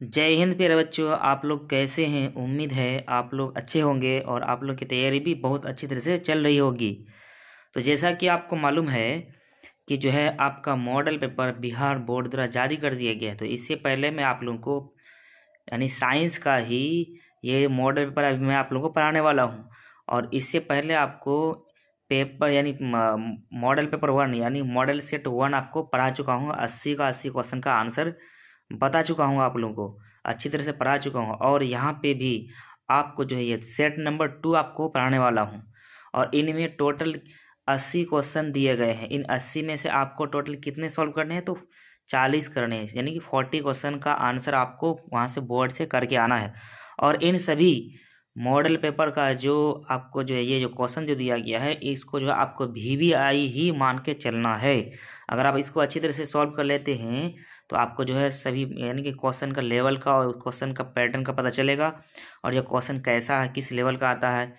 जय हिंद प्यारे बच्चों। आप लोग कैसे हैं? उम्मीद है आप लोग अच्छे होंगे और आप लोग की तैयारी भी बहुत अच्छी तरह से चल रही होगी। तो जैसा कि आपको मालूम है कि जो है आपका मॉडल पेपर बिहार बोर्ड द्वारा जारी कर दिया गया है। तो इससे पहले मैं आप लोगों को यानी साइंस का ही ये मॉडल पेपर अभी मैं आप लोगों को पढ़ाने वाला हूँ। और इससे पहले आपको पेपर यानी मॉडल पेपर वन यानी मॉडल सेट वन आपको पढ़ा चुका हूँ। 80 का 80 क्वेश्चन का आंसर बता चुका हूँ, आप लोगों को अच्छी तरह से पढ़ा चुका हूँ। और यहाँ पे भी आपको जो है ये सेट नंबर 2 आपको पढ़ाने वाला हूँ। और इनमें टोटल 80 क्वेश्चन दिए गए हैं। इन 80 में से आपको टोटल कितने सॉल्व करने हैं? तो 40 करने हैं, यानी कि 40 क्वेश्चन का आंसर आपको वहाँ से बोर्ड से करके आना है। और इन सभी मॉडल पेपर का जो आपको जो है ये जो क्वेश्चन जो दिया गया है, इसको जो है आपको VVI ही मान के चलना है। अगर आप इसको अच्छी तरह से सॉल्व कर लेते हैं तो आपको जो है सभी यानी कि क्वेश्चन का लेवल का और क्वेश्चन का पैटर्न का पता चलेगा। और जो क्वेश्चन कैसा है, किस लेवल का आता है,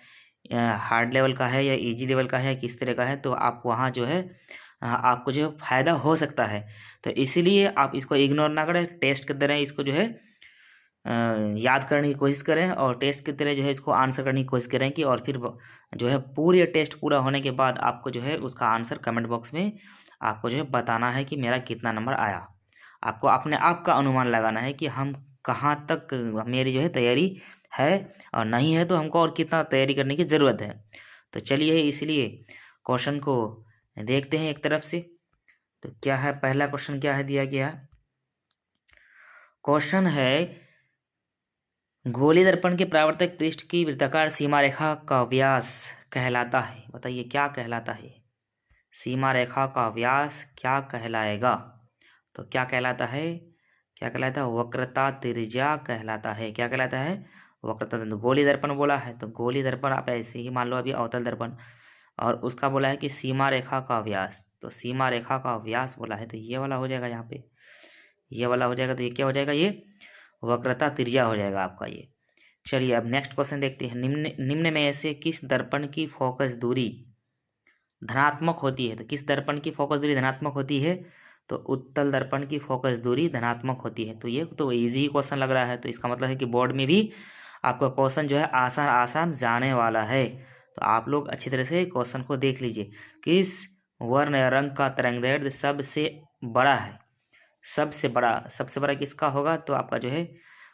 हार्ड लेवल का है या इजी लेवल का है, किस तरह का है, तो आप वहाँ जो है आपको जो है फ़ायदा हो सकता है। तो इसीलिए आप इसको इग्नोर ना करें, टेस्ट की तरह इसको जो है याद करने की कोशिश करें और टेस्ट की तरह जो है इसको आंसर करने की कोशिश करें कि और फिर जो है पूरी टेस्ट पूरा होने के बाद आपको जो है उसका आंसर कमेंट बॉक्स में आपको जो है बताना है कि मेरा कितना नंबर आया। आपको अपने आप का अनुमान लगाना है कि हम कहाँ तक मेरी जो है तैयारी है और नहीं है, तो हमको और कितना तैयारी करने की ज़रूरत है। तो चलिए इसलिए क्वेश्चन को देखते हैं एक तरफ से। तो क्या है, पहला क्वेश्चन क्या है दिया गया? क्वेश्चन है गोली दर्पण के परावर्तक पृष्ठ की वृत्ताकार सीमा रेखा का व्यास कहलाता है। बताइए क्या कहलाता है? सीमा रेखा का व्यास क्या कहलाएगा? तो क्या कहलाता है? क्या कहलाता है? वक्रता त्रिज्या कहलाता है। क्या कहलाता है? वक्रता। तो गोली दर्पण बोला है तो गोली दर्पण आप ऐसे ही मान लो अभी अवतल दर्पण। और उसका बोला है कि सीमा रेखा का व्यास, तो सीमा रेखा का व्यास बोला है तो ये वाला हो जाएगा। यहाँ पे ये वाला हो जाएगा, तो ये क्या हो जाएगा? ये वक्रता त्रिज्या हो जाएगा आपका ये। चलिए अब नेक्स्ट क्वेश्चन देखते हैं। निम्न निम्न में ऐसे किस दर्पण की फोकस दूरी धनात्मक होती है? तो किस दर्पण की फोकस दूरी धनात्मक होती है? तो उत्तल दर्पण की फोकस दूरी धनात्मक होती है। तो ये तो इजी क्वेश्चन लग रहा है, तो इसका मतलब है कि बोर्ड में भी आपका क्वेश्चन जो है आसान आसान जाने वाला है। तो आप लोग अच्छी तरह से क्वेश्चन को देख लीजिए। किस वर्ण या रंग का तरंगदैर्घ्य सबसे बड़ा है? सबसे बड़ा किसका होगा? तो आपका जो है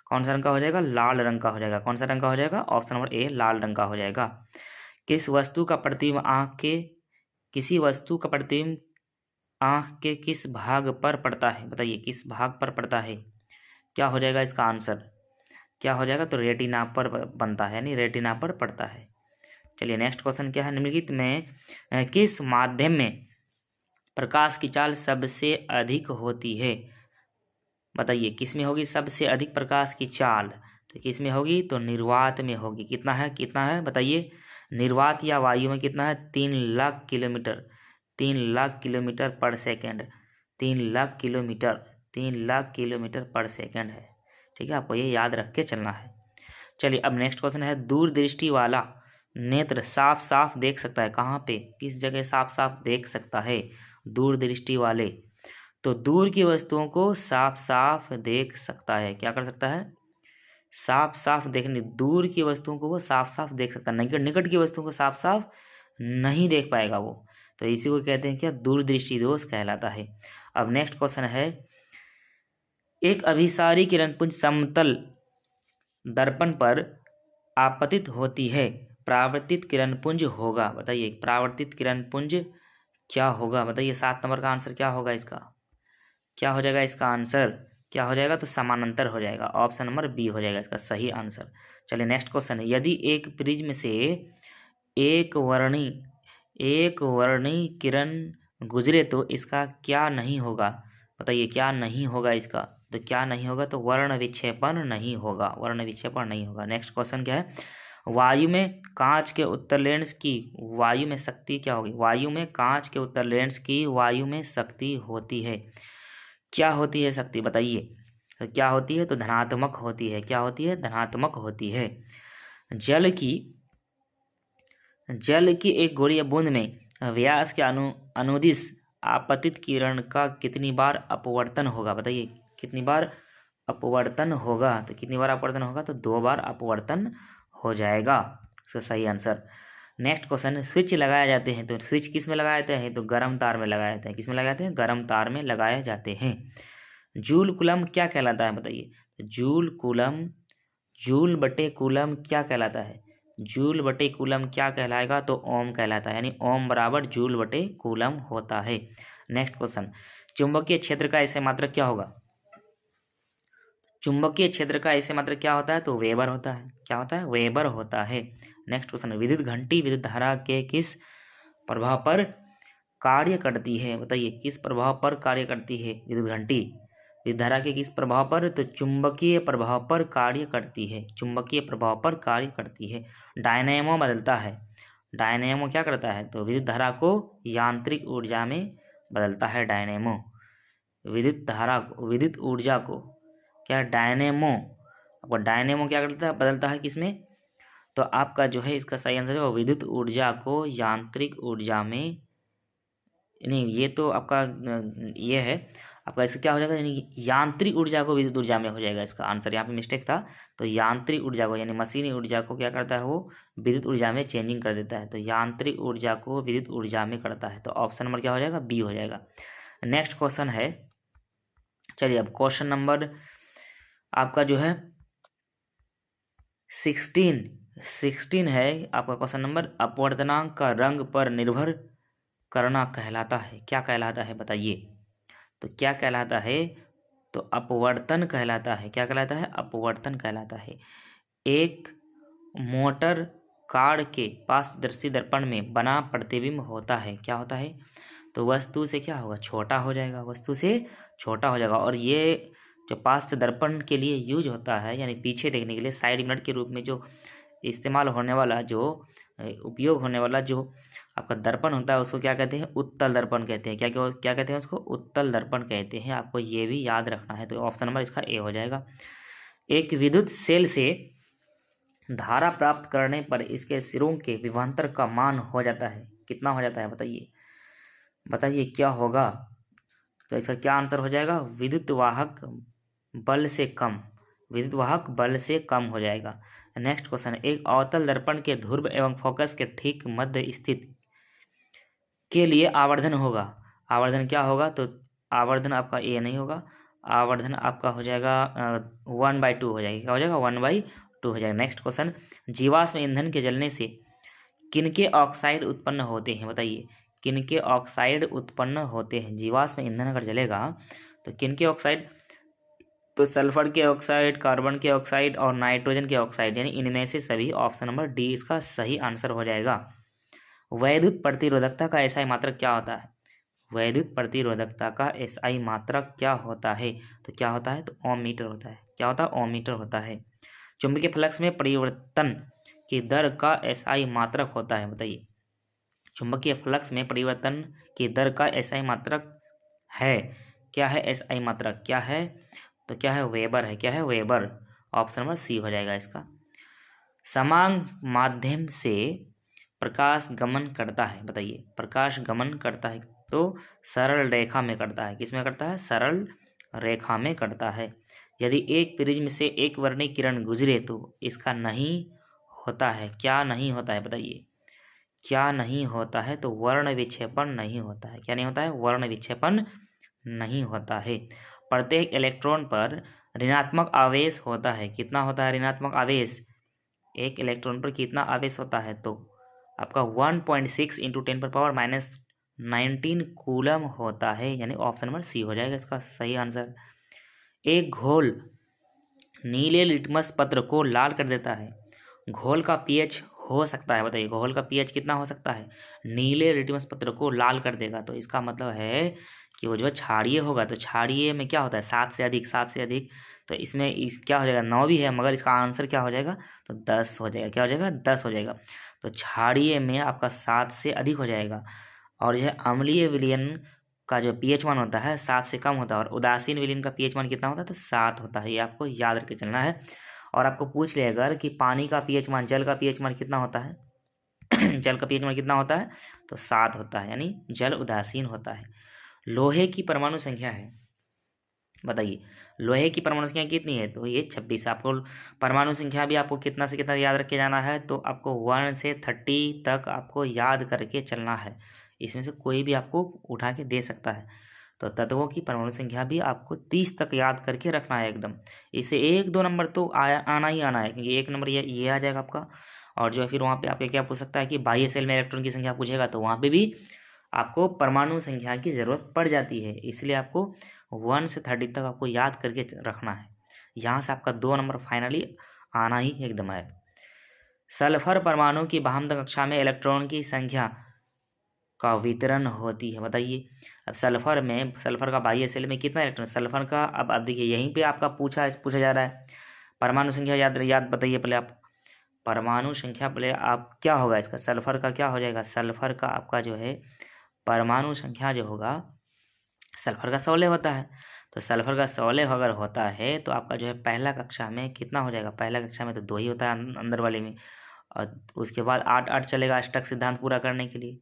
कौन सा रंग का हो जाएगा? लाल रंग का हो जाएगा। कौन सा रंग का हो जाएगा? ऑप्शन नंबर ए, लाल रंग का हो जाएगा। किस वस्तु का प्रतिबिंब आँख के किसी वस्तु का प्रतिबिंब आँख के किस भाग पर पड़ता है? बताइए किस भाग पर पड़ता है? क्या हो जाएगा इसका आंसर? क्या हो जाएगा? तो रेटिना पर बनता है, यानी रेटिना पर पड़ता है। चलिए नेक्स्ट क्वेश्चन क्या है? निम्नलिखित में किस माध्यम में प्रकाश की चाल सबसे अधिक होती है? बताइए किस में होगी सबसे अधिक प्रकाश की चाल? तो किस में होगी? तो निर्वात में होगी। कितना है? कितना है बताइए? निर्वात या वायु में कितना है? 3 लाख किलोमीटर। 3 लाख किलोमीटर पर second. 3 lakh kilometre. 3 lakh kilometre पर सेकेंड है। ठीक है, आपको ये याद रख के चलना है। चलिए अब नेक्स्ट क्वेश्चन है। दूरदृष्टि वाला नेत्र साफ साफ देख सकता है कहाँ पे? किस जगह साफ साफ देख सकता है दूरदृष्टि वाले? तो दूर की वस्तुओं को साफ साफ देख सकता है। क्या कर सकता है? साफ साफ देखने। दूर की वस्तुओं को वो साफ साफ देख सकता है, निकट निकट की वस्तुओं को साफ साफ नहीं देख पाएगा वो। तो इसी को कहते हैं क्या? दूरदृष्टि दोष कहलाता है। अब नेक्स्ट क्वेश्चन है। एक अभिसारी किरणपुंज समतल दर्पण पर आपतित होती है, परावर्तित किरणपुंज होगा। बताइए परावर्तित किरणपुंज क्या होगा? बताइए 7 नंबर का आंसर क्या होगा इसका? क्या हो जाएगा इसका आंसर? क्या हो जाएगा? तो समानांतर हो जाएगा। ऑप्शन नंबर बी हो जाएगा इसका सही आंसर। चलिए नेक्स्ट क्वेश्चन है। यदि एक प्रिज्म से एक वर्णी एक वर्णी किरण गुजरे तो इसका क्या नहीं होगा? बताइए क्या नहीं होगा इसका? तो क्या नहीं होगा? तो वर्ण विक्षेपण नहीं होगा। वर्ण विक्षेपण नहीं होगा। नेक्स्ट क्वेश्चन क्या है? वायु में कांच के उत्तर लेंस की वायु में शक्ति क्या होगी? वायु में कांच के उत्तर लेंस की वायु में शक्ति होती है। क्या होती है शक्ति? बताइए तो क्या होती है? तो धनात्मक होती है। क्या होती है? धनात्मक होती है। जल की जल की एक गोलीय बूंद में व्यास के अनुदिश आपतित किरण का कितनी बार अपवर्तन होगा? बताइए कितनी बार अपवर्तन होगा, तो कितनी बार अपवर्तन होगा, तो 2 बार अपवर्तन हो जाएगा, इसका सही आंसर। नेक्स्ट क्वेश्चन, स्विच लगाए जाते हैं, तो स्विच किस में लगाए जाते हैं, तो गर्म तार में लगाए जाते हैं। किस में लगाए जाते हैं, गर्म तार में लगाए जाते हैं। जूल कूलम क्या कहलाता है, बताइए। जूल कूलम, जूल बटे कूलम क्या कहलाता है, जूल बटे कूलम क्या कहलाएगा, तो ओम कहलाता है, यानी ओम बराबर जूल बटे कूलम होता है। नेक्स्ट क्वेश्चन, चुंबकीय क्षेत्र का ऐसे मात्रक क्या होगा, चुंबकीय क्षेत्र का ऐसे मात्रक क्या होता है, तो वेबर होता है। क्या होता है, वेबर होता है। नेक्स्ट क्वेश्चन, विद्युत घंटी विद्युत धारा के किस प्रभाव पर कार्य करती है, बताइए। किस प्रभाव पर कार्य करती है विद्युत घंटी, विद्युत धारा के किस प्रभाव पर, तो चुंबकीय प्रभाव पर कार्य करती है, चुंबकीय प्रभाव पर कार्य करती है। डायनेमो बदलता है, डायनेमो क्या करता है, तो विद्युत धारा को यांत्रिक ऊर्जा में बदलता है। डायनेमो विद्युत धारा, विद्युत ऊर्जा को क्या, डायनेमो, आपको डायनेमो क्या करता है, बदलता है किसमें, तो आपका जो है इसका सही आंसर है वो विद्युत ऊर्जा को यांत्रिक ऊर्जा में, नहीं ये तो आपका ये है आपका, इसका क्या हो जाएगा, यानी यांत्रिक ऊर्जा को विद्युत ऊर्जा में हो जाएगा, इसका आंसर यहाँ पे मिस्टेक था। तो यांत्रिक ऊर्जा को यानी मशीनी ऊर्जा को क्या करता है, वो विद्युत ऊर्जा में चेंजिंग कर देता है, तो यांत्रिक ऊर्जा को विद्युत ऊर्जा में करता है। तो ऑप्शन नंबर क्या हो जाएगा, बी हो जाएगा। नेक्स्ट क्वेश्चन है, चलिए अब क्वेश्चन नंबर आपका जो है 16 है आपका क्वेश्चन नंबर, अपवर्तनांक का रंग पर निर्भर करना कहलाता है, क्या कहलाता है, बताइए। तो क्या कहलाता है, तो अपवर्तन कहलाता है। क्या कहलाता है, अपवर्तन कहलाता है। एक मोटर कार के पारदर्शी दर्पण में बना प्रतिबिंब होता है, क्या होता है, तो वस्तु से क्या होगा, छोटा हो जाएगा, वस्तु से छोटा हो जाएगा। और ये जो पार्श्व दर्पण के लिए यूज होता है, यानी पीछे देखने के लिए साइड मिरर के रूप में जो इस्तेमाल होने वाला, जो उपयोग होने वाला जो आपका दर्पण होता है, उसको क्या कहते हैं, उत्तल दर्पण कहते हैं। क्या कहते हैं उसको, उत्तल दर्पण कहते हैं। आपको ये भी याद रखना है। तो ऑप्शन नंबर इसका ए हो जाएगा। एक विद्युत सेल से धारा प्राप्त करने पर इसके सिरों के विभवांतर का मान हो जाता है, कितना हो जाता है, बताइए। बताइए क्या होगा, तो इसका क्या आंसर हो जाएगा, विद्युत वाहक बल से कम, विद्युत वाहक बल से कम हो जाएगा। नेक्स्ट क्वेश्चन, एक अवतल दर्पण के ध्रुव एवं फोकस के ठीक मध्य स्थित के लिए आवर्धन होगा। आवर्धन क्या होगा, तो आवर्धन आपका ए नहीं होगा, आवर्धन आपका हो जाएगा 1/2 हो जाएगा। क्या हो जाएगा, 1/2 हो जाएगा। नेक्स्ट क्वेश्चन, जीवाश्म ईंधन के जलने से किनके ऑक्साइड उत्पन्न होते हैं, बताइए। किनके ऑक्साइड उत्पन्न होते हैं, जीवाश्म ईंधन अगर जलेगा तो किनके ऑक्साइड, तो सल्फर के ऑक्साइड, कार्बन के ऑक्साइड और नाइट्रोजन के ऑक्साइड, यानी इनमें से सभी। ऑप्शन नंबर डी इसका सही आंसर हो जाएगा। वैद्युत प्रतिरोधकता का एसआई मात्रक क्या होता है, वैद्युत प्रतिरोधकता का एसआई मात्रक क्या होता है, तो क्या होता है, तो ओम मीटर होता है। क्या होता है, ओम मीटर होता है। चुंबकीय फ्लक्स में परिवर्तन की दर का एसआई मात्रक होता है, बताइए। चुंबकीय फ्लक्स में परिवर्तन की दर का एसआई मात्रक है, क्या है, एसआई मात्रक क्या है, तो क्या है, वेबर है। क्या है, वेबर। ऑप्शन नंबर सी हो जाएगा इसका। समान माध्यम से प्रकाश गमन करता है, बताइए। प्रकाश गमन करता है तो सरल रेखा में करता है, किस में करता है, सरल रेखा में करता है। यदि एक प्रिज्म से एक वर्णीय किरण गुजरे तो इसका नहीं होता है, क्या नहीं होता है, बताइए। क्या नहीं होता है, तो वर्ण विक्षेपण नहीं होता है। क्या नहीं होता है, वर्ण विक्षेपण नहीं होता है। प्रत्येक इलेक्ट्रॉन पर ऋणात्मक आवेश होता है, कितना होता है ऋणात्मक आवेश, एक इलेक्ट्रॉन पर कितना आवेश होता है, तो आपका 1.6 इंटू 10⁻⁹ कूलम होता है, यानी ऑप्शन नंबर सी हो जाएगा इसका सही आंसर। एक घोल नीले लिटमस पत्र को लाल कर देता है, घोल का पीएच हो सकता है, बताइए। घोल का पीएच कितना हो सकता है, नीले लिटमस पत्र को लाल कर देगा, तो इसका मतलब है कि वो जो क्षारीय होगा, तो क्षारीय में क्या होता है, 7 से अधिक, 7 से अधिक। तो इसमें इस क्या हो जाएगा, 9 भी है, मगर इसका आंसर क्या हो जाएगा, तो 10 हो जाएगा। क्या हो जाएगा, 10 हो जाएगा। तो क्षारीय में आपका 7 से अधिक हो जाएगा। और यह अम्लीय विलयन का जो पीएच मान होता है 7 से कम होता है, और उदासीन विलयन का पीएच मान कितना होता है, तो 7 होता है। ये आपको याद रख के चलना है। और आपको पूछ ले अगर कि पानी का पीएच मान, जल का पीएच मान कितना होता है जल का पीएच मान कितना होता है, तो 7 होता है, यानी जल उदासीन होता है। लोहे की परमाणु संख्या है, बताइए लोहे की परमाणु संख्या कितनी है, तो ये 26। आपको परमाणु संख्या भी आपको कितना से कितना याद रख के जाना है, तो आपको 1 से 30 तक आपको याद करके चलना है। इसमें से कोई भी आपको उठा के दे सकता है। तो तत्वों की परमाणु संख्या भी आपको 30 तक याद करके रखना है एकदम। इसे 1-2 नंबर तो आना ही आना है, क्योंकि 1 नंबर ये आ जाएगा आपका। और जो है फिर वहाँ पे आपके क्या पूछ सकता है कि बाह्य सेल में इलेक्ट्रॉन की संख्या पूछेगा, तो वहाँ पे भी आपको परमाणु संख्या की ज़रूरत पड़ जाती है। इसलिए आपको 1 से 30 तक आपको याद करके रखना है। यहाँ से आपका 2 नंबर फाइनली आना ही एकदम है। सल्फर परमाणु की भामद कक्षा में इलेक्ट्रॉन की संख्या का वितरण होती है, बताइए। अब सल्फर का बाह्य सेल में कितना इलेक्ट्रॉन, सल्फर का अब देखिए यहीं पे आपका पूछा जा रहा है। परमाणु संख्या याद बताइए पहले आप। परमाणु संख्या पहले आप क्या होगा इसका, सल्फर का क्या हो जाएगा, सल्फर का आपका जो है परमाणु संख्या जो होगा, सल्फर का 16 होता है। तो सल्फर का 16 अगर होता है तो आपका जो है पहला कक्षा में कितना हो जाएगा, पहला कक्षा में तो 2 ही होता है अंदर वाले में। और उसके बाद 8 चलेगा अष्टक सिद्धांत पूरा करने के लिए।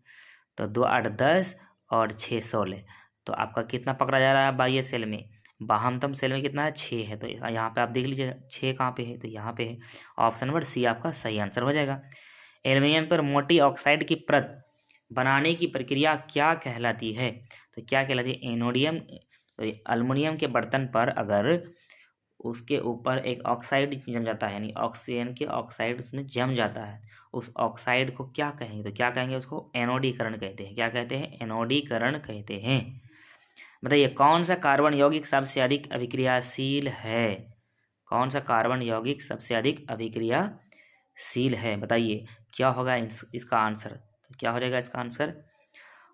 तो 2 8 10 और 6 16। तो आपका कितना पकड़ा जा रहा है बाह्य सेल में, बाह्यतम सेल में कितना है 6 है। तो यहाँ पे आप देख लीजिए 6 कहाँ पे है, तो यहाँ पे है। ऑप्शन नंबर सी आपका सही आंसर हो जाएगा। एल्युमिनियम पर मोटी ऑक्साइड की परत बनाने की प्रक्रिया क्या कहलाती है, तो क्या कहलाती है, एनोडियम। अल्युमिनियम के बर्तन पर अगर उसके ऊपर एक ऑक्साइड जम जाता है, यानी ऑक्सीजन के ऑक्साइड उसमें जम जाता है, उस ऑक्साइड को क्या कहेंगे, तो क्या कहेंगे, उसको एनोडीकरण कहते हैं। क्या कहते हैं, एनोडीकरण कहते हैं। बताइए कौन सा कार्बन यौगिक सबसे अधिक अभिक्रियाशील है, कौन सा कार्बन यौगिक सबसे अधिक अभिक्रियाशील है, बताइए क्या होगा इसका आंसर। तो क्या हो जाएगा इसका आंसर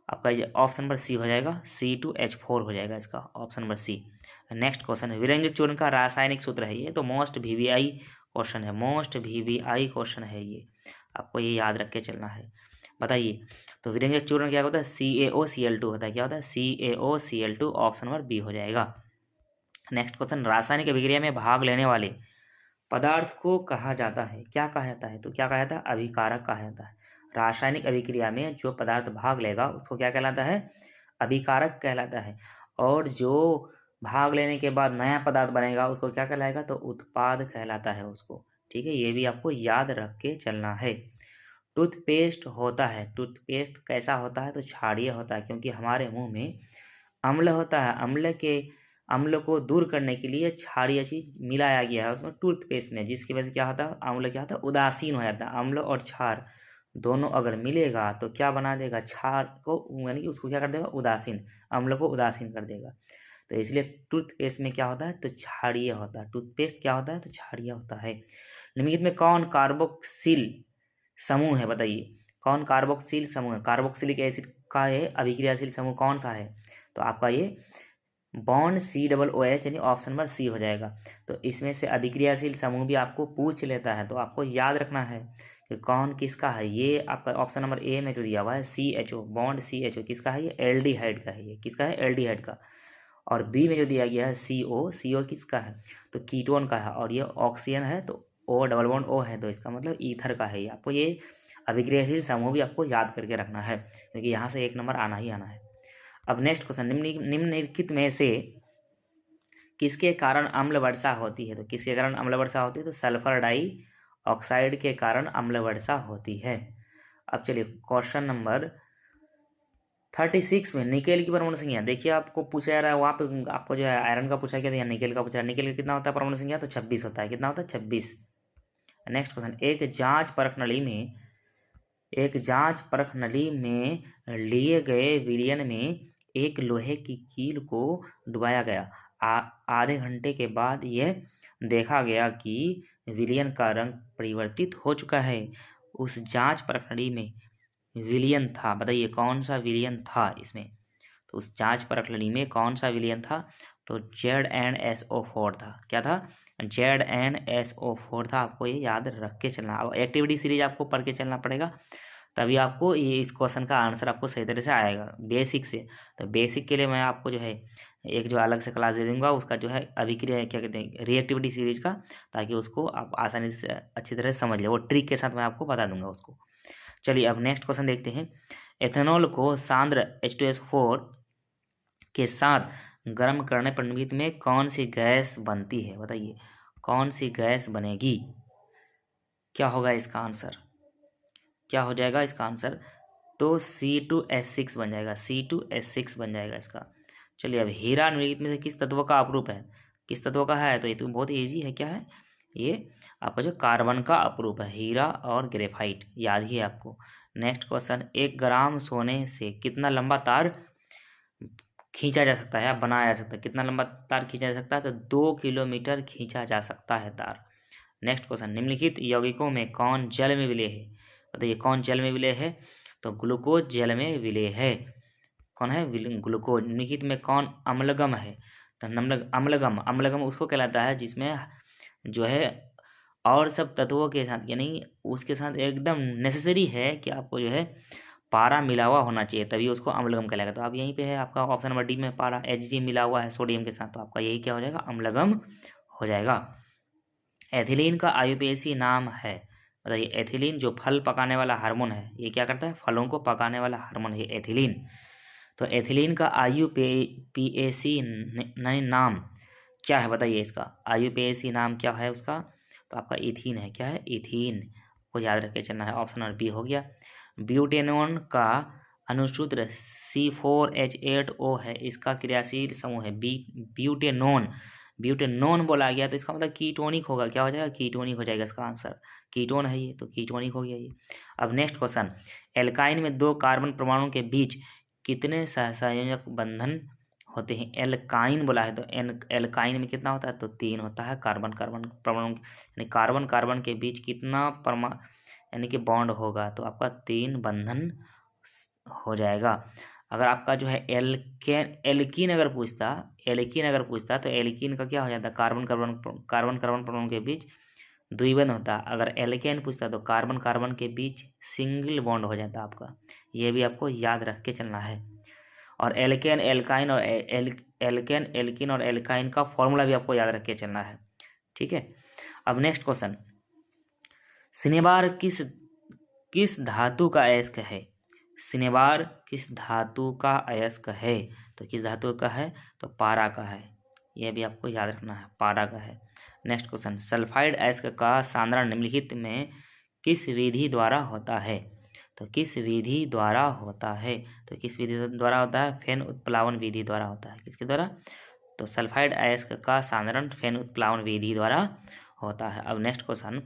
आपका, ये ऑप्शन नंबर सी हो जाएगा, C2H4 हो जाएगा इसका option number C. Next question, विरंजक चूर्ण का रासायनिक सूत्र है, ये तो मोस्ट VVI क्वेश्चन है, मोस्ट VVI क्वेश्चन है ये, आपको ये याद रख के चलना है। बताइए तो विरंजक चूर्ण क्या होता है, CaOCl2 होता है, क्या होता है CaOCl2, ऑप्शन नंबर बी हो जाएगा। नेक्स्ट क्वेश्चन, रासायनिक अभिक्रिया में भाग लेने वाले पदार्थ को कहा जाता है, क्या कहा जाता है, तो क्या कहा जाता है, अभिकारक कहा जाता है। रासायनिक अभिक्रिया में जो पदार्थ भाग लेगा उसको क्या कहलाता है, अभिकारक कहलाता है। और जो भाग लेने के बाद नया पदार्थ बनेगा उसको क्या कहलाएगा, तो उत्पाद कहलाता है उसको। ठीक है, ये भी आपको याद रख के चलना है। टूथपेस्ट होता है, टूथपेस्ट कैसा होता है, तो क्षारीय होता है, क्योंकि हमारे मुंह में अम्ल होता है, अम्ल को दूर करने के लिए क्षारीय चीज मिलाया गया है उसमें टूथपेस्ट में, जिसकी वजह से क्या होता है, अम्ल क्या होता है, उदासीन हो जाता है। अम्ल और क्षार दोनों अगर मिलेगा तो क्या बना देगा, क्षार को, यानी कि उसको क्या कर देगा, उदासीन, अम्ल को उदासीन कर देगा। तो इसलिए टूथपेस्ट में क्या होता है, तो क्षारीय होता है, टूथपेस्ट क्या होता है, तो क्षारीय होता है। निम्नलिखित में कौन कार्बोक्सिल समूह है, बताइए कौन कार्बोक्सिल समूह है, कार्बोक्सिलिक एसिड का ये अभिक्रियाशील समूह कौन सा है, तो आपका ये बॉन्ड COOH, यानी ऑप्शन नंबर सी हो जाएगा। तो इसमें से अभिक्रियाशील समूह भी आपको पूछ लेता है, तो आपको याद रखना है कि कौन किसका है। ये आपका ऑप्शन नंबर ए में जो दिया हुआ है CHO, बॉन्ड CHO किसका है, ये एल्डिहाइड का है, ये किसका है, एल्डिहाइड का। और बी में जो दिया गया है CO किसका है, तो कीटोन का है। और ये ऑक्सीजन है तो O डबल बॉन्ड O है, तो इसका मतलब ईथर का है। ये आपको ये अभिक्रियाशील समूह भी आपको याद करके रखना है, क्योंकि यहाँ से 1 नंबर आना ही आना है। अब नेक्स्ट क्वेश्चन, निम्नलिखित में से किसके कारण अम्ल वर्षा होती है, तो किसके कारण अम्ल वर्षा होती है, तो सल्फर डाई ऑक्साइड के कारण अम्ल वर्षा होती है। अब चलिए क्वेश्चन नंबर 36 में निकेल की परमाणु संख्या, देखिए आपको पूछा जा रहा है, वहाँ पे आपको जो है आयरन का पूछा गया था या निकेल का पूछा है। निकेल का कितना होता है परमाणु संख्या, तो 26 होता है, कितना होता है 26। नेक्स्ट क्वेश्चन, एक जांच परख नली में लिए गए विलयन में एक लोहे की कील को डुबाया गया। आधे घंटे के बाद यह देखा गया कि विलयन का रंग परिवर्तित हो चुका है। उस जांच परख नली में विलयन था, बताइए कौन सा विलयन था इसमें, तो उस जांच परख नली में कौन सा विलयन था, तो ZnSO4 था। क्या था, ZnSO4 था। आपको ये याद रख के चलना। अब एक्टिविटी सीरीज आपको पढ़ के चलना पड़ेगा, तभी आपको ये इस क्वेश्चन का आंसर आपको सही तरह से आएगा बेसिक से। तो बेसिक के लिए मैं आपको जो है एक जो अलग से क्लास दे दूंगा, उसका जो है अभिक्रिया क्या कहते हैं, रिएक्टिविटी सीरीज का, ताकि उसको आप आसानी से अच्छी तरह से समझ ले। वो ट्रिक के साथ मैं आपको बता दूंगा उसको। चलिए अब नेक्स्ट क्वेश्चन देखते हैं। एथेनॉल को सांद्र H2SO4 के साथ गर्म करने पर निम्नलिखित में कौन सी गैस बनती है? बताइए कौन सी गैस बनेगी? क्या होगा इसका आंसर? क्या हो जाएगा इसका आंसर? तो C2H6 बन जाएगा, C2H6 बन जाएगा इसका। चलिए अब हीरा निम्नलिखित में से किस तत्व का अपरूप है? किस तत्व का है? तो ये तो बहुत ईजी है। क्या है ये? आपका जो कार्बन का अपरूप है, हीरा और ग्रेफाइट, याद ही है आपको। नेक्स्ट क्वेश्चन, 1 ग्राम सोने से कितना लंबा तार खींचा जा सकता है या बनाया जा सकता है? कितना लंबा तार खींचा जा सकता है? तो 2 किलोमीटर खींचा जा सकता है तार। नेक्स्ट क्वेश्चन, निम्नलिखित यौगिकों में कौन जल में विलेय है? बताइए कौन जल में विलेय है? तो ग्लूकोज जल में विलेय है। कौन है? ग्लूकोज। निम्नलिखित में कौन अम्लगम है? तो अम्लगम, अम्लगम उसको कहलाता है जिसमें जो है और सब तत्वों के साथ, यानी उसके साथ एकदम नेसेसरी है कि आपको जो है पारा मिला हुआ होना चाहिए, तभी उसको अम्लगम कहलाएगा। तो अब यहीं पे है आपका ऑप्शन नंबर डी में पारा, Hg मिला हुआ है सोडियम के साथ, तो आपका यही क्या हो जाएगा? अम्लगम हो जाएगा। एथिलीन का आयुपेसी नाम है? बताइए एथिलीन जो फल पकाने वाला हार्मोन है, ये क्या करता है? फलों को पकाने वाला हार्मोन है एथिलीन। तो एथिलीन का आयुपेसी नाम क्या है? बताइए इसका आयुपेसी नाम क्या है उसका? तो आपका इथीन है। क्या है? इथीन को याद रख के चलना है। ऑप्शन नंबर बी हो गया। ब्यूटेनॉन का अनुसूत्र C4H8O है, इसका क्रियाशील समूह है ब्यूटेनॉन। ब्यूटेनॉन बोला गया तो इसका मतलब कीटोनिक होगा। क्या हो जाएगा? कीटोनिक हो जाएगा इसका आंसर। कीटोन है ये, तो कीटोनिक हो गया ये। अब नेक्स्ट क्वेश्चन, एल्काइन में 2 कार्बन परमाणु के बीच कितने सहसंयोजक बंधन होते हैं? एल्काइन बोला है तो एल्काइन में कितना होता है? तो 3 होता है कार्बन कार्बन परमाणु, यानी कार्बन कार्बन के बीच कितना यानी कि बॉन्ड होगा? तो आपका 3 बंधन हो जाएगा। अगर आपका जो है एल्कीन अगर पूछता तो एल्कीन का क्या हो जाता है? कार्बन कार्बन परमाणु के बीच द्विबंध होता। अगर एल्केन पूछता तो कार्बन कार्बन के बीच सिंगल बॉन्ड हो जाता आपका। ये भी आपको याद रख के चलना है। और एल्केन एल्काइन और एल्केन एल्किन और एल्काइन का फॉर्मूला भी आपको याद रख के चलना है। ठीक है। अब नेक्स्ट क्वेश्चन, सिनेबार किस धातु का अयस्क है? सिनेबार किस धातु का अयस्क है? तो किस धातु का है? तो पारा का है। यह भी आपको याद रखना है, पारा का है। नेक्स्ट क्वेश्चन, सल्फाइड अयस्क का सांद्रण निम्नलिखित में किस विधि द्वारा होता है? तो किस विधि द्वारा होता है? तो किस विधि द्वारा होता है? फेन उत्प्लावन विधि द्वारा होता है। किसके द्वारा? तो सल्फाइड अयस्क का सांद्रण फेन उत्प्लावन विधि द्वारा होता है। अब नेक्स्ट क्वेश्चन,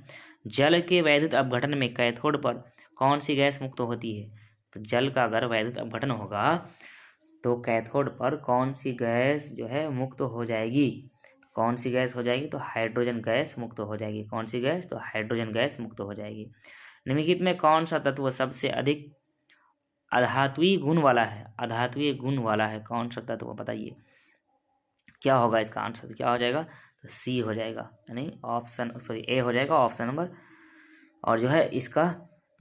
जल के वैद्युत अपघटन में कैथोड पर कौन सी गैस मुक्त होती है? तो जल का अगर वैद्युत अपघटन होगा तो कैथोड पर कौन सी गैस जो है मुक्त हो जाएगी? कौन सी गैस हो जाएगी? तो हाइड्रोजन गैस मुक्त हो जाएगी। कौन सी गैस? तो हाइड्रोजन गैस मुक्त हो जाएगी। निम्नलिखित में कौन सा तत्व सबसे अधिक अधात्वीय गुण वाला है? अधात्वीय गुण वाला है कौन सा तत्व? बताइए क्या होगा इसका आंसर? क्या हो जाएगा? तो सी हो जाएगा, यानी ऑप्शन ए हो जाएगा ऑप्शन नंबर। और जो है इसका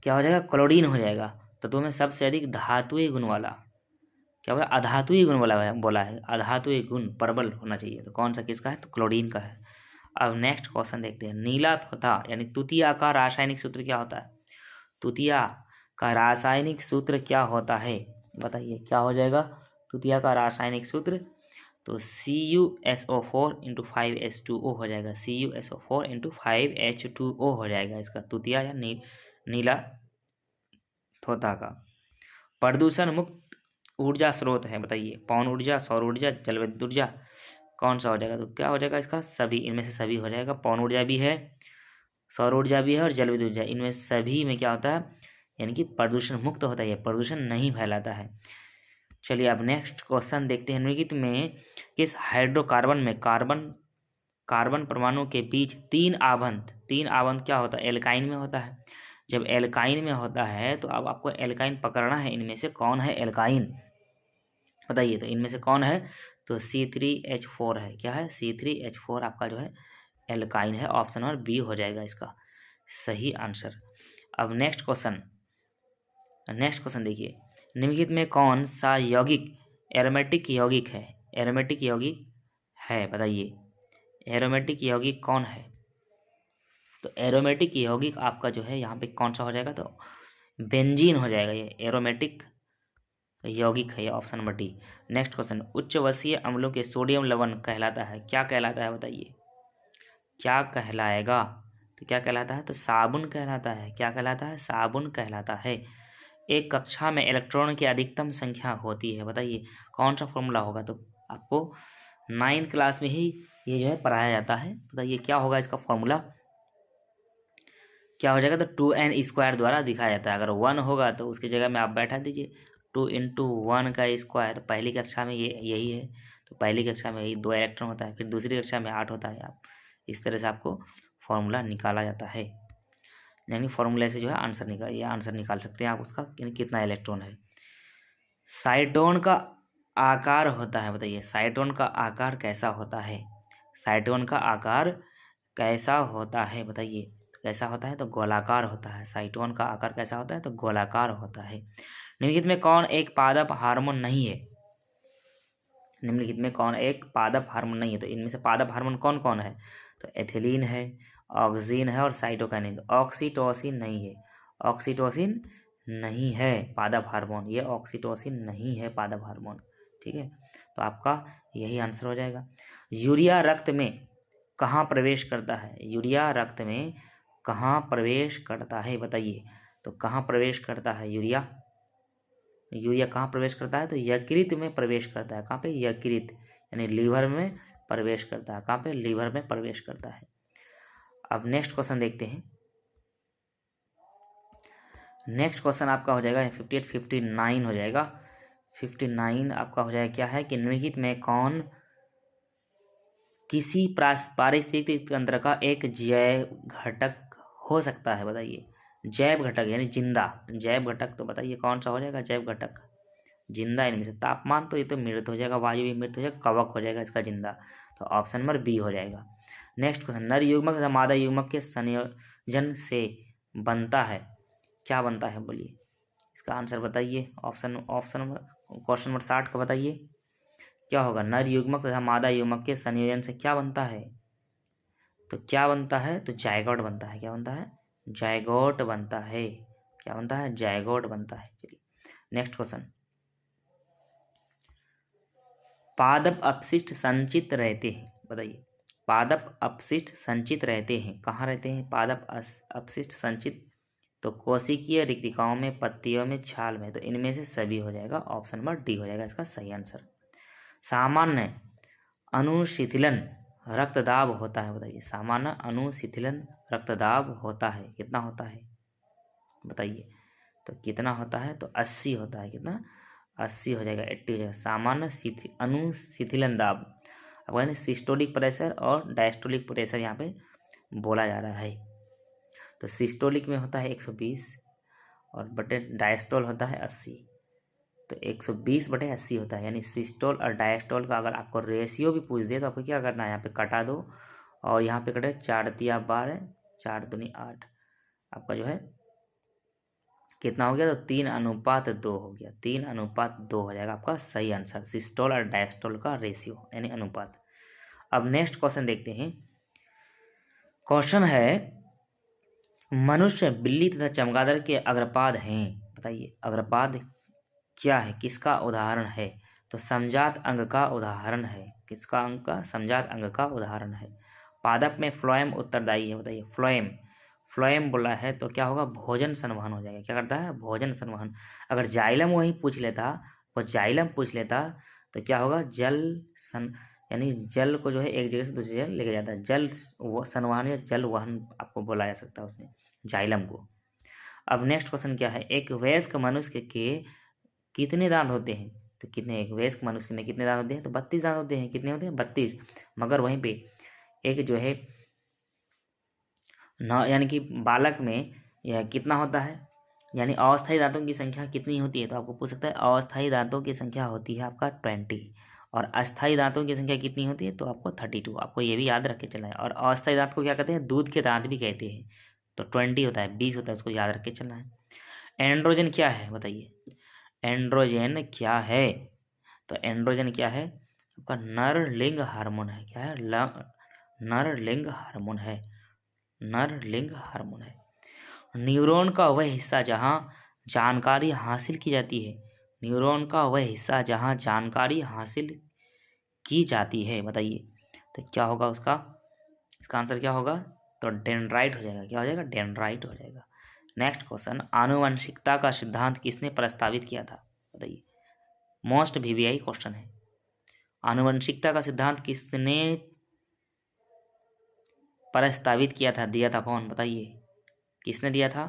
क्या हो जाएगा? क्लोरीन हो जाएगा। तत्वों में सबसे अधिक धात्वीय गुण वाला क्या बोला? अधात्वीय गुण वाला बोला है। अधात्वीय गुण प्रबल होना चाहिए, तो कौन सा किसका है? तो क्लोरीन का है। अब नेक्स्ट क्वेश्चन देखते हैं, नीला तथा यानी तुतिया का रासायनिक सूत्र क्या होता है? तुतिया का रासायनिक सूत्र क्या होता है? बताइए क्या हो जाएगा तुतिया का रासायनिक सूत्र? तो CuSO4 इंटू 5H2O हो जाएगा। CuSO4 इंटू 5H2O हो जाएगा इसका तुतिया या नीला तोता का। प्रदूषण मुक्त ऊर्जा स्रोत है? बताइए पवन ऊर्जा, सौर ऊर्जा, जल विद्युत ऊर्जा, कौन सा हो जाएगा? तो क्या हो जाएगा इसका? सभी, इनमें से सभी हो जाएगा। पवन ऊर्जा भी है, सौर ऊर्जा भी है और जल विद्युत ऊर्जा, इनमें सभी में क्या होता है? यानी कि प्रदूषण मुक्त होता है, प्रदूषण नहीं फैलाता है। चलिए अब नेक्स्ट क्वेश्चन देखते हैं, निम्नलिखित में किस हाइड्रोकार्बन में कार्बन परमाणु के बीच 3 आबंध क्या होता है? एल्काइन में होता है। जब एल्काइन में होता है तो अब आपको एल्काइन पकड़ना है, इनमें से कौन है एल्काइन? बताइए तो इनमें से कौन है? तो C3H4 है। क्या है? C3H4 आपका जो है एल्काइन है। ऑप्शन नंबर बी हो जाएगा इसका सही आंसर। अब नेक्स्ट क्वेश्चन देखिए, निम्नलिखित में कौन सा यौगिक एरोमेटिक यौगिक है? एरोमेटिक यौगिक है, बताइए एरोमेटिक यौगिक कौन है? तो एरोमेटिक यौगिक आपका जो है यहाँ पे कौन सा हो जाएगा? तो बेंजीन हो जाएगा। ये एरोमेटिक यौगिक है, option number D. Next question, उच्च वसीय अम्लों के सोडियम लवण कहलाता है, क्या कहलाता है बताइए, क्या कहलाएगा? तो क्या कहलाता है? तो साबुन कहलाता है। क्या कहलाता है? साबुन कहलाता है। एक कक्षा में इलेक्ट्रॉन की अधिकतम संख्या होती है, बताइए कौन सा फॉर्मूला होगा? तो आपको 9th क्लास में ही ये जो है पढ़ाया जाता है। बताइए क्या होगा इसका फॉर्मूला, क्या हो जाएगा? तो 2n² द्वारा दिखाया जाता है। अगर 1 होगा तो उसकी जगह में आप बैठा दीजिए 2 × 1 का स्क्वायर। पहली कक्षा में ये यही है, तो पहली कक्षा में यही 2 इलेक्ट्रॉन होता है, फिर दूसरी कक्षा में 8 होता है। आप इस तरह से आपको फॉर्मूला निकाला जाता है, यानी फॉर्मूले से जो है आंसर निकाल सकते हैं आप उसका, कितना इलेक्ट्रॉन है। साइटोन का आकार होता है, बताइए साइटोन का आकार कैसा होता है? साइटोन का आकार कैसा होता है बताइए, कैसा होता है? तो गोलाकार होता है। साइटोन का आकार कैसा होता है? तो गोलाकार होता है। निम्नलिखित में कौन एक पादप हार्मोन नहीं है? निम्नलिखित में कौन एक पादप हार्मोन नहीं है? तो इनमें से पादप हार्मोन कौन कौन है? तो एथिलीन है, ऑक्सीन है और साइटोकाइनिन। ऑक्सीटोसिन नहीं है, ऑक्सीटोसिन नहीं है पादप हार्मोन, ये ऑक्सीटोसिन नहीं है पादप हार्मोन। ठीक है, तो आपका यही आंसर हो जाएगा। यूरिया रक्त में कहाँ प्रवेश करता है? यूरिया रक्त में कहाँ प्रवेश करता है बताइए, तो कहाँ प्रवेश करता है यूरिया? यूरिया कहाँ प्रवेश करता है? तो यकृत में प्रवेश करता है। कहाँ पे? यकृत, यानी लीवर में प्रवेश करता है। कहाँ पे? लीवर में प्रवेश करता है। अब नेक्स्ट क्वेश्चन देखते हैं। नेक्स्ट क्वेश्चन आपका हो जाएगा 58 59 हो जाएगा। 59 आपका हो जाएगा क्या है कि निम्नलिखित में कौन किसी पारिस्थितिक तंत्र का एक जैव घटक हो सकता है? बताइए जैव घटक यानी जिंदा जैव घटक, तो बताइए कौन सा हो जाएगा जैव घटक? जिंदा इनमें से तापमान तो ये तो मृत हो जाएगा, वायु भी मृत हो जाएगा, कवक हो जाएगा इसका जिंदा, तो ऑप्शन नंबर बी हो जाएगा। नेक्स्ट क्वेश्चन, नर युग्मक तथा मादा युग्मक के संयोजन से बनता है, क्या बनता है बोलिए इसका आंसर बताइए। ऑप्शन क्वेश्चन नंबर 60 का बताइए क्या होगा? नर युग्मक तथा मादा युग्मक के संयोजन से क्या बनता है? तो क्या बनता है? तो जायगोट बनता है। क्या बनता है? जायगोट बनता है। क्या बनता है? जायगोट बनता है। चलिए नेक्स्ट क्वेश्चन, पादप अपशिष्ट संचित रहते हैं, बताइए पादप अपशिष्ट संचित रहते हैं, कहाँ रहते हैं पादप अपशिष्ट संचित? तो कोशिकीय रिक्तिकाओं में, पत्तियों में, छाल में, तो इनमें से सभी हो जाएगा। ऑप्शन नंबर डी हो जाएगा इसका सही आंसर। सामान्य अनुशिथिलन रक्तदाब होता है, बताइए सामान्य अनुशिथिलन रक्तदाब होता है, कितना होता है बताइए? तो कितना होता है? तो 80 होता है। कितना? 80 हो जाएगा, 80 हो जाएगा। सामान्य अनुशिथिलन दाब, अब यानी सिस्टोलिक प्रेशर और डायस्टोलिक प्रेशर यहाँ पे बोला जा रहा है। तो सिस्टोलिक में होता है 120 और बटे डायस्टोल होता है 80, तो 120/80 होता है। यानी सिस्टोल और डायस्टोल का अगर आपको रेशियो भी पूछ दे तो आपको क्या करना है? यहाँ पे कटा दो और यहाँ पे कटे 4 × 12 4 दूनी 8, आपका जो है कितना हो गया? तो 3:2 हो गया। 3:2 हो जाएगा आपका सही आंसर, सिस्टोल और डायस्टोल का रेशियो यानी अनुपात। अब नेक्स्ट क्वेश्चन देखते हैं। क्वेश्चन है, मनुष्य, बिल्ली तथा चमगादड़ के अग्रपाद हैं, बताइए अग्रपाद क्या है, किसका उदाहरण है? तो समजात अंग का उदाहरण है। किसका अंग का? समजात अंग का उदाहरण है। पादप में फ्लोएम उत्तरदायी है, बताइए फ्लोएम। फ्लोएम बोला है तो क्या होगा? भोजन संवहन हो जाएगा। क्या करता है? भोजन संवहन। अगर जाइलम वही पूछ लेता, वो जाइलम पूछ लेता तो क्या होगा? यानी जल को जो है एक जगह से दूसरी जगह लेके जाता है, जल संवहन या जल वहन आपको बोला जा सकता है उसमें जाइलम को। अब नेक्स्ट क्वेश्चन क्या है, एक वयस्क मनुष्य के कितने दांत होते हैं? तो कितने, एक वयस्क मनुष्य में कितने दांत होते हैं? तो 32 दांत होते हैं। कितने होते हैं? 32। मगर वहीं पे एक जो है यानी कि बालक में यह कितना होता है, यानी अस्थायी दांतों की संख्या कितनी होती है? तो आपको पूछ सकता है अस्थायी दांतों की संख्या होती है आपका 20 और अस्थायी दांतों की संख्या कितनी होती है? तो आपको 32। आपको ये भी याद रख के चलना है। और अस्थायी दांत को क्या कहते हैं? दूध के दांत भी कहते हैं। तो 20 होता है, 20 होता है, उसको याद रख के चलना है। एंड्रोजन क्या है बताइए? एंड्रोजन क्या है? तो एंड्रोजन क्या है? आपका नर लिंग हार्मोन है। क्या है? नर लिंग हार्मोन है। नर लिंग हार्मोन है। न्यूरॉन का वह हिस्सा जहाँ जानकारी हासिल की जाती है, न्यूरॉन का वह हिस्सा जहाँ जानकारी हासिल की जाती है। बताइए तो क्या होगा उसका, इसका आंसर क्या होगा, तो डेंड्राइट हो जाएगा। क्या हो जाएगा, डेंड्राइट हो जाएगा। नेक्स्ट क्वेश्चन, आनुवंशिकता का सिद्धांत किसने प्रस्तावित किया था। बताइए, मोस्ट वीवीआई क्वेश्चन है। आनुवंशिकता का सिद्धांत किसने प्रस्तावित किया था, दिया था कौन, बताइए किसने दिया था,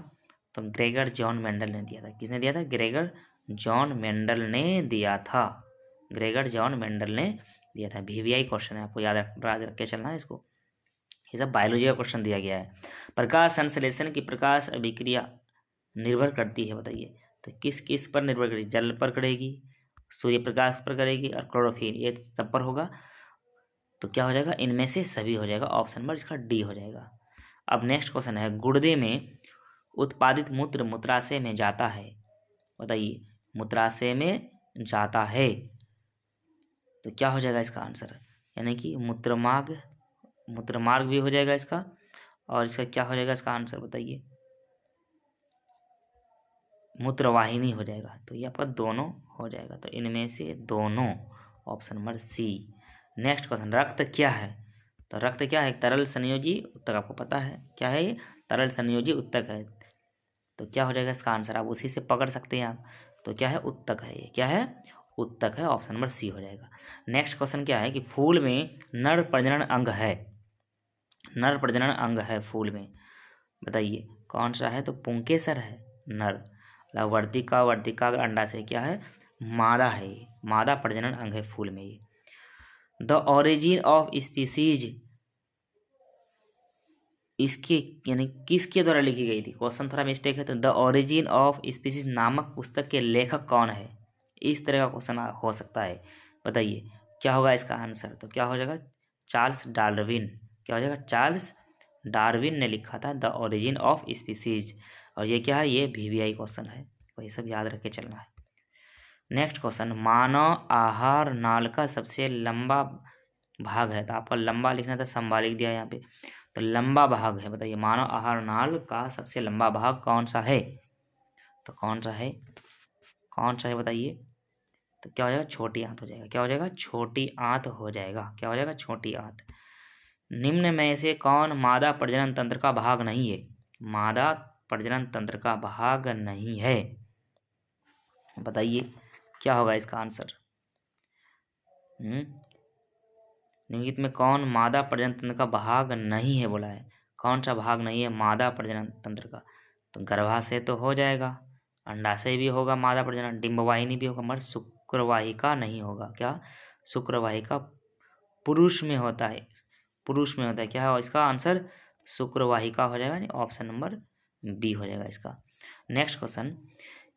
तो ग्रेगर जॉन मेंडल ने दिया था। किसने दिया था, ग्रेगर जॉन मेंडल ने दिया था। ग्रेगर जॉन मेंडल ने दिया था। वीवीआई क्वेश्चन है, आपको याद रख के चलना है इसको। ये सब बायोलॉजी का क्वेश्चन दिया गया है। प्रकाश संश्लेषण की प्रकाश अभिक्रिया निर्भर करती है। बताइए तो किस किस पर निर्भर करेगी, जल पर करेगी, सूर्य प्रकाश पर करेगी और क्लोरोफिल, ये सब पर होगा। तो क्या हो जाएगा, इनमें से सभी हो जाएगा। ऑप्शन नंबर इसका डी हो जाएगा। अब नेक्स्ट क्वेश्चन है, गुर्दे में उत्पादित मूत्र मूत्राशय में जाता है। बताइए मूत्राशय में जाता है, तो क्या हो जाएगा इसका आंसर, यानी कि मूत्रमार्ग, मूत्रमार्ग भी हो जाएगा इसका। और इसका क्या हो जाएगा इसका आंसर, बताइए मूत्रवाहिनी हो जाएगा। तो ये आपका दोनों हो जाएगा, तो इनमें से दोनों, option number C. Next question, रक्त क्या है। तो रक्त क्या है, तरल संयोजी उत्तक, आपको पता है क्या है ये, तरल संयोजी उत्तक है। तो क्या हो जाएगा इसका आंसर, आप उसी से पकड़ सकते हैं आप। तो क्या है, उत्तक है ये, क्या है, उत्तक है। ऑप्शन नंबर सी हो जाएगा। नेक्स्ट क्वेश्चन क्या है कि फूल में नर प्रजनन अंग है, नर प्रजनन अंग है फूल में, बताइए कौन सा है, तो पुंकेसर है नर। वर्तिका, वर्तिका अंडा से क्या है, मादा है ये, मादा प्रजनन अंग है फूल में ये। द ओरिजिन ऑफ स्पीसीज, इसके यानी किसके द्वारा लिखी गई थी, क्वेश्चन थोड़ा मिस्टेक है। तो द ओरिजिन ऑफ स्पीसीज नामक पुस्तक के लेखक कौन है, इस तरह का क्वेश्चन हो सकता है। बताइए क्या होगा इसका आंसर, तो क्या हो जाएगा, चार्ल्स डार्विन। क्या हो जाएगा, चार्ल्स डार्विन ने लिखा था द ओरिजिन ऑफ स्पीसीज। और ये क्या है, ये वीवीआई क्वेश्चन है, तो ये सब याद रख के चलना है। नेक्स्ट क्वेश्चन, मानव आहार नाल का सबसे लंबा भाग है। तो आपका लंबा लिखना था, संभा लिख दिया यहाँ पे, तो लंबा भाग है। बताइए मानव आहार नाल का सबसे लंबा भाग कौन सा है, तो कौन सा है, कौन सा है बताइए। तो क्या हो जाएगा, छोटी आंत हो जाएगा। क्या हो जाएगा, छोटी आंत हो जाएगा। क्या हो जाएगा, छोटी आंत। निम्न में से कौन मादा प्रजनन तंत्र का भाग नहीं है, मादा प्रजनन तंत्र का भाग नहीं है, बताइए क्या होगा इसका आंसर। निम्नलिखित में कौन मादा प्रजनन तंत्र का भाग नहीं है, बोला है कौन सा भाग नहीं है मादा प्रजनन तंत्र का, तो गर्भाशय तो हो जाएगा, अंडाशय भी होगा मादा प्रजनन, डिंबवाहिनी भी होगा, मगर शुक्रवाहिका नहीं होगा। क्या, शुक्रवाहिका पुरुष में होता है, पुरुष में होता है। क्या है इसका आंसर, शुक्रवाहिका हो जाएगा, यानी ऑप्शन नंबर बी हो जाएगा इसका। नेक्स्ट क्वेश्चन,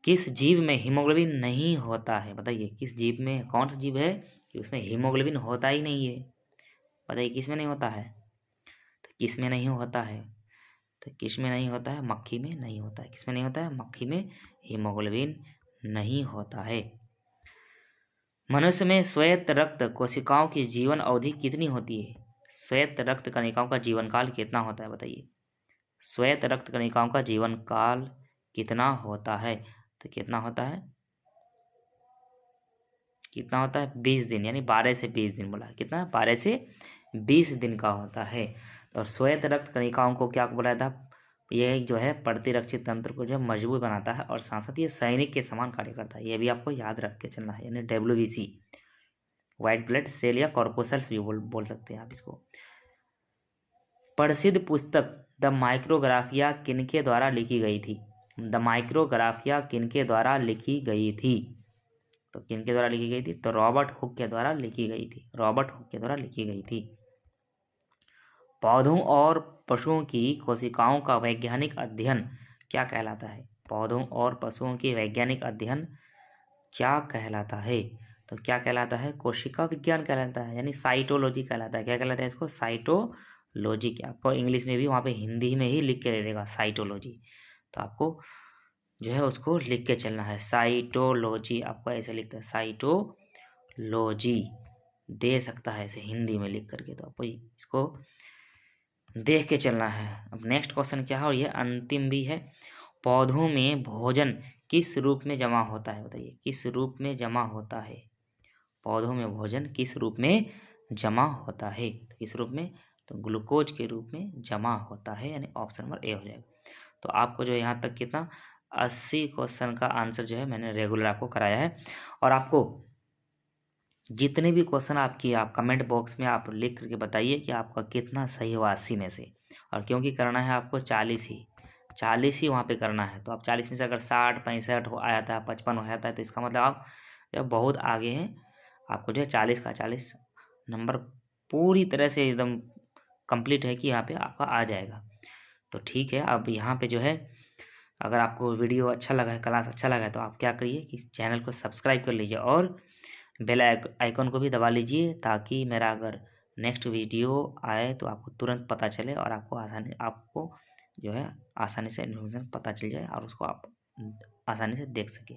किस जीव में हीमोग्लोबिन नहीं होता है। बताइए किस जीव में, कौन सा जीव है कि उसमें हीमोग्लोबिन होता ही नहीं है, बताइए किस में नहीं होता है, तो किस में नहीं होता है, तो किस में नहीं होता है, मक्खी में नहीं होता है। किस में नहीं होता है, मक्खी में हीमोग्लोबिन नहीं होता है। मनुष्य में श्वेत रक्त कोशिकाओं की जीवन अवधि कितनी होती है, श्वेत रक्त कणिकाओं का जीवन काल कितना होता है, बताइए श्वेत रक्त कणिकाओं का जीवन काल कितना होता है, तो कितना होता है, कितना होता है, 20 दिन, यानी 12 से 20 दिन बोला है। कितना, 12 से 20 दिन का होता है। और श्वेत रक्त कणिकाओं को क्या बोला था, यह जो है प्रतिरक्षित तंत्र को जो है मजबूत बनाता है और साथ साथ ये सैनिक के समान कार्य करता है। ये भी आपको याद रख के चलना है, यानी WBC, व्हाइट ब्लड सेल या कॉर्पोसल्स भी बोल सकते हैं आप इसको। प्रसिद्ध पुस्तक द माइक्रोग्राफिया किनके द्वारा लिखी गई थी, द माइक्रोग्राफिया किनके द्वारा लिखी गई थी, तो किनके द्वारा लिखी गई थी, तो रॉबर्ट हुक के द्वारा लिखी गई थी, रॉबर्ट हुक के द्वारा लिखी गई थी। पौधों और पशुओं की कोशिकाओं का वैज्ञानिक अध्ययन क्या कहलाता है, पौधों और पशुओं की वैज्ञानिक अध्ययन क्या कहलाता है, तो क्या कहलाता है, कोशिका विज्ञान कहलाता है, यानी साइटोलॉजी कहलाता है। क्या कहलाता है इसको, साइटोलॉजी। क्या आपको इंग्लिश में भी वहाँ पे हिंदी में ही लिख के दे देगा साइटोलॉजी, तो आपको जो है उसको लिख के चलना है, साइटोलॉजी आपको ऐसे लिखता है, साइटोलॉजी दे सकता है ऐसे हिंदी में लिख करके, तो आपको इसको देख के चलना है। अब नेक्स्ट क्वेश्चन क्या है, और ये अंतिम भी है, पौधों में भोजन किस रूप में जमा होता है? बताइए किस रूप में जमा होता है? पौधों में भोजन किस रूप में जमा होता है? किस रूप में? तो ग्लूकोज के रूप में जमा होता है, यानी ऑप्शन नंबर ए हो जाएगा। तो आपको जो यहाँ तक कितना 80 क्वेश्चन का आंसर जो है मैंने रेगुलर आपको कराया है। और आपको जितने भी क्वेश्चन आपकी आप कमेंट बॉक्स में आप लिख करके बताइए कि आपका कितना सही हुआ 80 में से। और क्योंकि करना है आपको 40 ही वहाँ पे करना है, तो आप 40 में से अगर 60 65 हो आया था, 55 हो जाता है, तो इसका मतलब आप जो बहुत आगे हैं। आपको जो है 40 का 40 नंबर पूरी तरह से एकदम कंप्लीट है कि यहाँ पे आपका आ जाएगा। तो ठीक है, अब यहाँ पे जो है अगर आपको वीडियो अच्छा लगा है, क्लास अच्छा लगा है, तो आप क्या करिए कि चैनल को सब्सक्राइब कर लीजिए और बेल आइकन को भी दबा लीजिए, ताकि मेरा अगर नेक्स्ट वीडियो आए तो आपको तुरंत पता चले और आपको जो है आसानी से इन्फॉर्मेशन पता चल जाए और उसको आप आसानी से देख सकें।